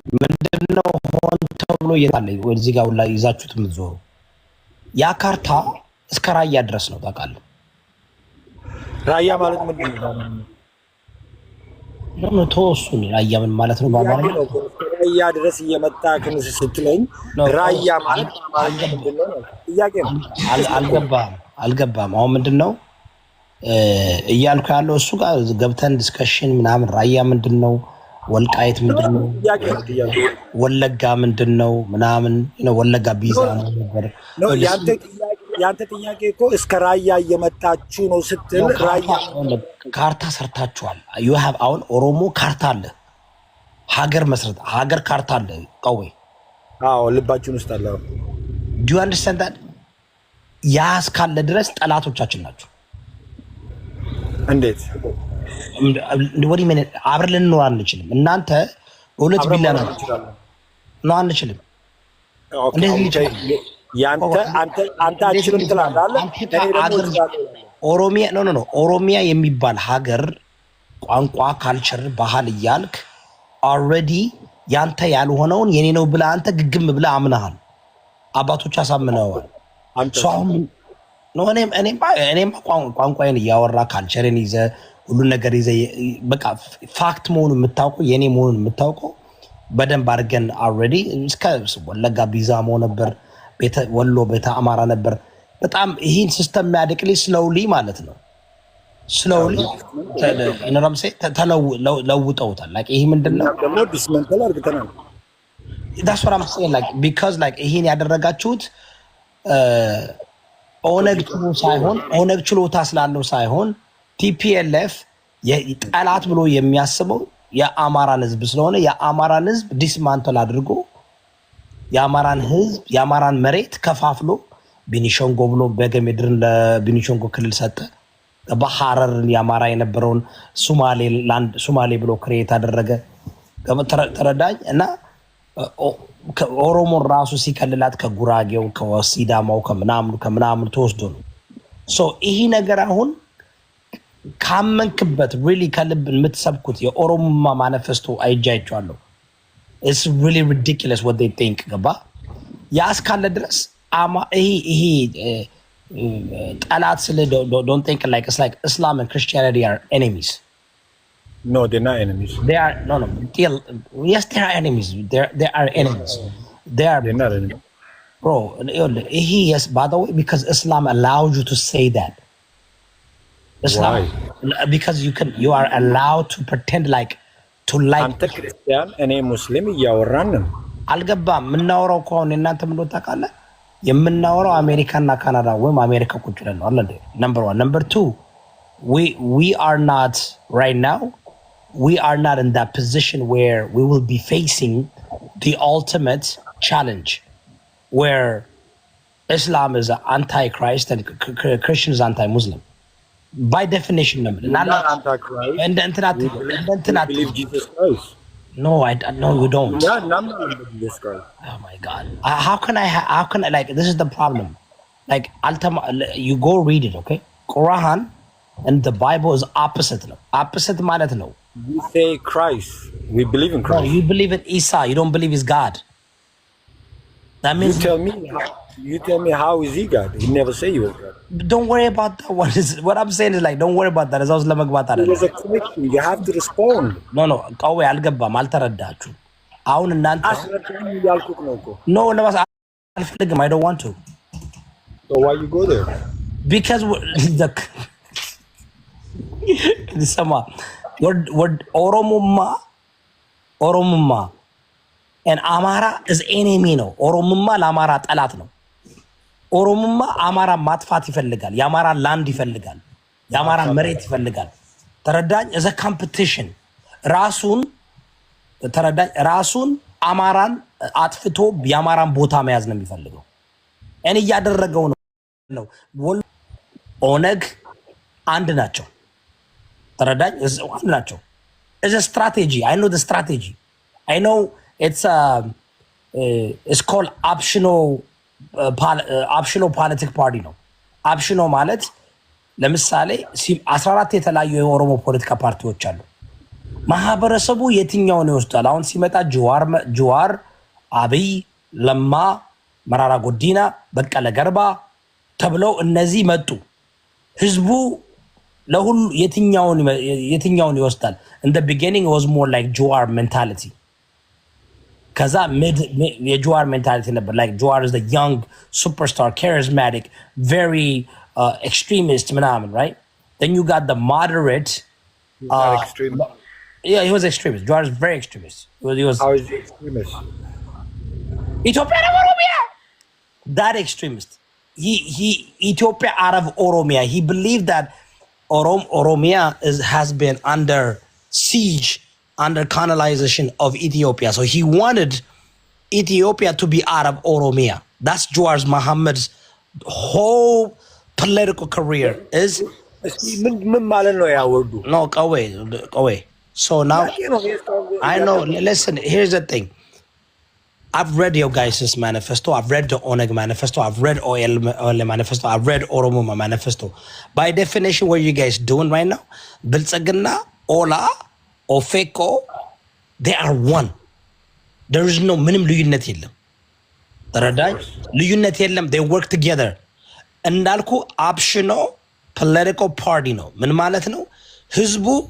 ምንድነው ሆን ተብሎ እየታለ እዚህ ጋር ላይ ይዛችሁት የምትዞሩ ያ ካርታ እስከ ራያ ድረስ ነው ታውቃለህ። ራያ ማለት ምንድን ነው? ለምን ተወሱን ራያ ምን ማለት ነው? በአማርኛ ራያ ድረስ እየመጣ ክንስ ስትለኝ ራያ ማለት ጥያቄ ነው። አልገባም። አሁን ምንድነው እያልኩ ያለው እሱ ጋር ገብተን ዲስከሽን ምናምን ራያ ምንድነው? ወልቃይት ምንድነው? ወለጋ ምንድነው? ምናምን ነው ወለጋ ቢዛ ነው ነበር። ያንተ ጥያቄ እኮ እስከ ራያ እየመጣችሁ ነው ስትል ራያ ካርታ ሰርታችኋል። you have አሁን ኦሮሞ ካርታ አለ፣ ሀገር ካርታ አለ። ቀዌ አዎ ልባችሁን ውስጥ አለ። do you understand that? ያ እስካለ ድረስ ጠላቶቻችን ናቸው። እንዴት ወዲ ምን አብረን ልንኖር አንችልም። እናንተ በሁለት ቢላ ነው አንችልም። አንተ አችልም ትላለህ። ኦሮሚያ የሚባል ሀገር ቋንቋ፣ ካልቸር፣ ባህል እያልክ ኦልሬዲ ያንተ ያልሆነውን የኔ ነው ብለህ አንተ ግግም ብለህ አምነሃል። አባቶች አሳምነዋል። እኔም ቋንቋዬን እያወራ ካልቸርን ይዘ ሁሉን ነገር ይዘ በቃ ፋክት መሆኑን የምታውቀው የኔ መሆኑን የምታውቀው በደንብ አድርገን ኦልሬዲ እስከ ወለጋ ቢዛሞ ነበር፣ ወሎ ቤተ አማራ ነበር። በጣም ይህን ሲስተም የሚያደቅልኝ ስሎውሊ ማለት ነው። ስሎውሊ ለውጠውታል። ይሄ ምንድነው that's what I'm saying ይሄን ያደረጋችሁት ኦነግ ችሎታ ስላለው ሳይሆን ቲፒኤልኤፍ ጠላት ብሎ የሚያስበው የአማራን ህዝብ ስለሆነ የአማራን ህዝብ ዲስማንትል አድርጎ የአማራን መሬት ከፋፍሎ ቢኒሾንጎ ብሎ በገሜድርን ለቢኒሾንጎ ክልል ሰጠ። በሐረርን የአማራ የነበረውን ሱማሌ ብሎ ክሬት አደረገ። ተረዳኝ። እና ኦሮሞን ራሱ ሲከልላት ከጉራጌው ከሲዳማው ከምናምኑ ተወስዶ ነው። ይሄ ነገር አሁን ካመንክበት ሪሊ ከልብ የምትሰብኩት የኦሮሞማ ማኒፌስቶ አይጃይቻለሁ። it's really ridiculous what they think ገባ። ያ እስካለ ድረስ ይሄ ጠላት ስለ don't think it's like Islam and Christianity are enemies. No, they're not enemies. They are yes, they are enemies. They are enemies. They're not enemies. Bro, yes, by the way, because Islam allows you to say that. Islam, why? Because you are allowed to pretend like አንተ ክርስቲያን እኔ ሙስሊም እያወራን ነው። አልገባም። የምናወራው ከሆነ እናንተ ምን ታውቃለህ? የምናወራው አሜሪካና ካናዳ ወይም አሜሪካ ቁጭ ብለን ነው አይደል? number 1 number 2 we are not right now in that position where we will be facing the ultimate challenge where Islam is anti-Christ and Christian is anti-Muslim. By definition, not anti-Christ. Believe Jesus Christ. No, you don't. Yeah, not Jesus Christ. Oh my God! How can I like? This is the problem. Like, you go read it, okay? Quran and the Bible is opposite. No, opposite ማለት ነው. You say Christ. We believe in Christ. No, you believe in Isa. You don't believe he's God. That means you tell me how is he God? He never say he was God. Don't worry about that. What I'm saying is like, don't worry about that. There's a question. You have to respond. No. ቀዌ አልገባም፣ አልተረዳችሁም። አሁን እናንተ No, አልፈልግም። I don't want to. So why you go there? Because ሰማ ኦሮሞማ and Amara is enemy ነው። ኦሮሞማ ለአማራ ጠላት ነው። ኦሮሞማ አማራ ማጥፋት ይፈልጋል። የአማራ ላንድ ይፈልጋል። የአማራ መሬት ይፈልጋል። ተረዳኝ። as a competition ራሱን አማራን አጥፍቶ የአማራን ቦታ መያዝ ነው የሚፈልገው። እኔ እያደረገው ነው። ኦነግ አንድ ናቸው። ተረዳኝ። አንድ ናቸው። is a strategy. I know the strategy. I know it's called optional ፖለቲክ ፓርቲ ነው። አፕሽኖ ማለት ለምሳሌ 14 የተለያዩ የኦሮሞ ፖለቲካ ፓርቲዎች አሉ። ማህበረሰቡ የትኛውን ይወስዳል? አሁን ሲመጣ ጅዋር፣ አብይ፣ ለማ፣ መራራ ጉዲና፣ በቀለ ገርባ ተብለው እነዚህ መጡ። ህዝቡ ለሁሉ የትኛውን ይወስዳል? in the beginning it was more like ጅዋር mentality ከዛ የጅዋር mentality ነበር like ጅዋር is the young superstar charismatic very extremist ምናምን right then you got the moderate yeah he was extremist ጅዋር is very extremist he was how is he extremist Ethiopia out of Oromia that extremist he Ethiopia out of Oromia he believed that Oromia has been under siege under colonization of Ethiopia so he wanted Ethiopia to be out of Oromia that's Jawar Mohammad's whole political career is ምን ማለት ነው ያወርዱ no go away so now I know listen here's the thing I've read your guys' manifesto. I've read the Oneg manifesto. I've read OL manifesto. I've read Oromuma manifesto. By definition, what are you guys doing right now? Biltsagana, Ola, Ofeko, they are one. There is no minimum luyunet yellem. Taraday? Luyunet yellem. They work together. Andalku optional political party no. Min malat no. Hizbu